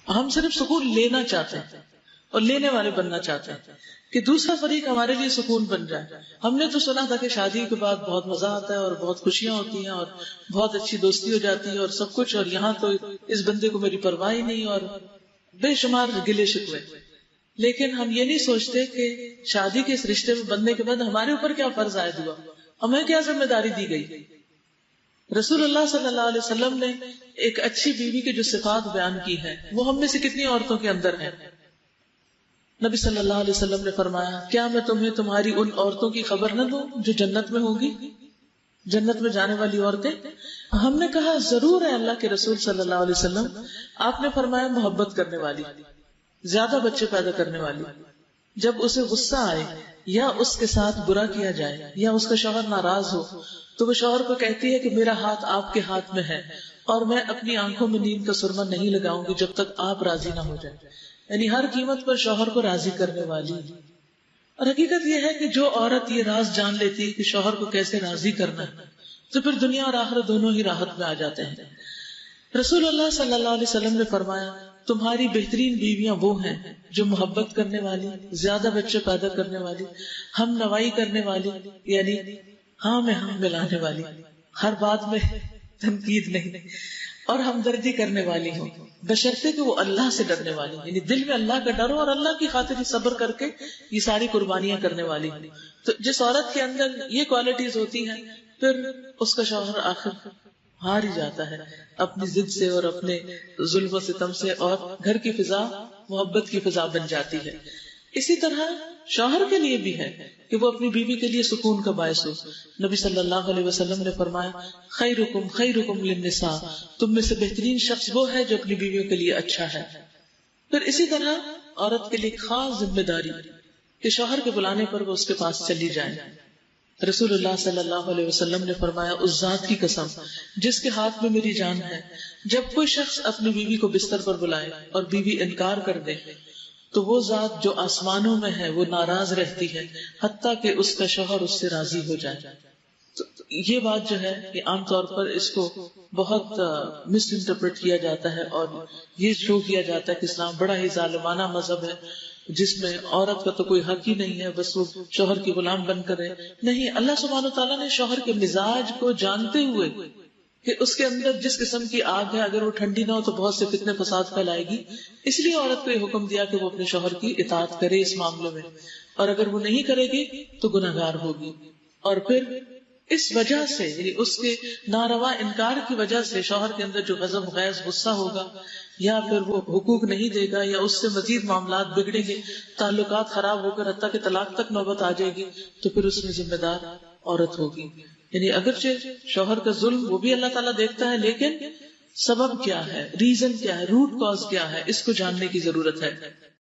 ہم صرف سکون لینا چاہتے ہیں اور لینے والے بننا چاہتے ہیں کہ دوسرا فریق ہمارے لیے سکون بن جائے. ہم نے تو سنا تھا کہ شادی کے بعد بہت مزہ آتا ہے اور بہت خوشیاں ہوتی ہیں اور بہت اچھی دوستی ہو جاتی ہے اور سب کچھ, اور یہاں تو اس بندے کو میری پرواہ ہی نہیں اور بے شمار گلے شکوے. لیکن ہم یہ نہیں سوچتے کہ شادی کے اس رشتے میں بننے کے بعد ہمارے اوپر کیا فرض عائد ہوا, ہمیں کیا ذمہ داری دی گئی. رسول اللہ صلی اللہ علیہ وسلم نے ایک اچھی بیوی کی جو صفات بیان کی ہے وہ ہم میں سے کتنی عورتوں کے اندر ہے. نبی صلی اللہ علیہ وسلم نے فرمایا, کیا میں تمہیں تمہاری ان عورتوں کی خبر نہ دوں جو جنت میں ہوگی, جنت میں جانے والی عورتیں. ہم نے کہا ضرور ہے اللہ کے رسول صلی اللہ علیہ وسلم. آپ نے فرمایا محبت کرنے والی, زیادہ بچے پیدا کرنے والی. جب اسے غصہ آئے یا اس کے ساتھ برا کیا جائے یا اس کا شوہر ناراض ہو تو وہ شوہر کو کہتی ہے کہ میرا ہاتھ آپ کے ہاتھ میں ہے اور میں اپنی آنکھوں میں نیند کا سرما نہیں لگاؤں گی جب تک آپ راضی نہ ہو جائیں. یعنی ہر قیمت پر شوہر کو راضی کرنے والی. اور حقیقت یہ ہے کہ جو عورت یہ راز جان لیتی ہے کہ شوہر کو کیسے راضی کرنا ہے تو پھر دنیا اور آخرت دونوں ہی راحت میں آ جاتے ہیں. رسول اللہ صلی اللہ علیہ وسلم نے فرمایا, تمہاری بہترین بیویاں وہ ہیں جو محبت کرنے والی, زیادہ بچے پیدا کرنے والی, ہم نوائی کرنے والی یعنی ہاں میں ہاں ملانے والی, ہر بات میں تنقید نہیں, اور ہمدردی کرنے والی ہوں بشرطے کہ وہ اللہ سے ڈرنے والی, یعنی دل میں اللہ کا ڈر ہو اور اللہ کی خاطر ہی صبر کر کے یہ ساری قربانیاں کرنے والی. تو جس عورت کے اندر یہ کوالٹیز ہوتی ہیں پھر اس کا شوہر آخر ہار ہی جاتا ہے اپنی ضد سے اور اپنے ظلم و ستم سے, اور گھر کی فضا محبت کی فضا بن جاتی ہے. اسی طرح شوہر کے لیے بھی ہے کہ وہ اپنی بیوی کے لیے سکون کا باعث ہو. نبی صلی اللہ علیہ وسلم نے فرمایا, خیرکم خیرکم للنساء, تم میں سے بہترین شخص وہ ہے جو اپنی بیویوں کے لیے اچھا ہے. پھر اسی طرح عورت کے لیے خاص ذمہ داری کہ شوہر کے بلانے پر وہ اس کے پاس چلی جائے. رسول اللہ صلی اللہ علیہ وسلم نے فرمایا, اس ذات کی قسم جس کے ہاتھ میں میری جان ہے, جب کوئی شخص اپنی بیوی کو بستر پر بلائے اور بیوی انکار کر دے تو وہ ذات جو آسمانوں میں ہے وہ ناراض رہتی ہے حتیٰ کہ اس کا شوہر اس سے راضی ہو جائے. تو یہ بات جو ہے یہ عام طور پر اس کو بہت مس انٹرپریٹ کیا جاتا ہے اور یہ شو کیا جاتا ہے کہ اسلام بڑا ہی ظالمانہ مذہب ہے جس میں عورت کا تو کوئی حق ہی نہیں ہے, بس وہ شوہر کی غلام بن کر رہے. نہیں, اللہ سبحانہ وتعالیٰ نے شوہر کے مزاج کو جانتے ہوئے کہ اس کے اندر جس قسم کی آگ ہے اگر وہ ٹھنڈی نہ ہو تو بہت سے فتنے فساد پھیلائے گی, اس لیے عورت کو یہ حکم دیا کہ وہ اپنے شوہر کی اطاعت کرے اس معاملے میں, اور اگر وہ نہیں کرے گی تو گناہگار ہوگی. اور پھر اس وجہ سے یعنی اس کے ناروا انکار کی وجہ سے شوہر کے اندر جو غضب غیظ غصہ ہوگا یا پھر وہ حقوق نہیں دے گا یا اس سے مزید معاملات بگڑیں گے, تعلقات خراب ہو کر حتیٰ کہ طلاق تک نوبت آ جائے گی, تو پھر اس میں ذمہ دار عورت ہوگی. یعنی اگرچہ شوہر کا ظلم وہ بھی اللہ تعالیٰ دیکھتا ہے, لیکن سبب کیا ہے, ریزن کیا ہے, روٹ کاز کیا ہے, اس کو جاننے کی ضرورت ہے.